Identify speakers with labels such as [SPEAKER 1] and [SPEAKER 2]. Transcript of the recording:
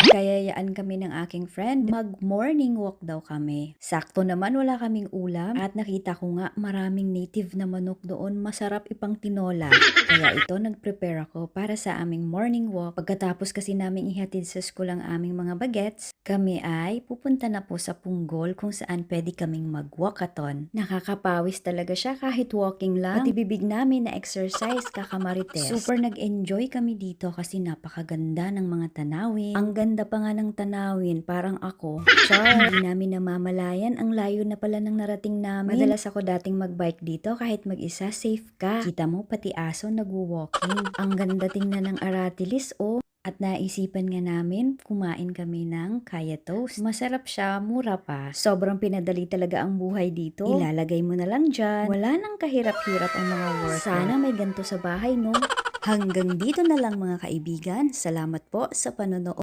[SPEAKER 1] Nagkayayaan kami ng aking friend, mag-morning walk daw kami. Sakto naman wala kaming ulam at nakita ko nga maraming native na manok doon, masarap ipang tinola. Kaya ito nag-prepare ako para sa aming morning walk. Pagkatapos kasi naming ihatid sa school ang aming mga bagets, kami ay pupunta na po sa Punggol kung saan pwede kaming mag-walkathon. Nakakapawis talaga siya kahit walking lang. Pati bibig namin na exercise, kakamarites. Super nag-enjoy kami dito kasi napakaganda ng mga tanawin. Ang ganda pa nga ng tanawin, parang ako. Char! Hindi namin namamalayan, ang layo na pala ng narating namin. Madalas ako dating magbike dito kahit mag-isa, safe ka. Kita mo pati aso nagwo-walking. Ang ganda tingnan ng Aratilis, oh. At naisipan nga namin, kumain kami ng kaya toast. Masarap siya, mura pa. Sobrang pinadali talaga ang buhay dito. Ilalagay mo na lang dyan. Wala nang kahirap-hirap ang mga worker. Sana may ganito sa bahay, no? Hanggang dito na lang mga kaibigan. Salamat po sa panonood.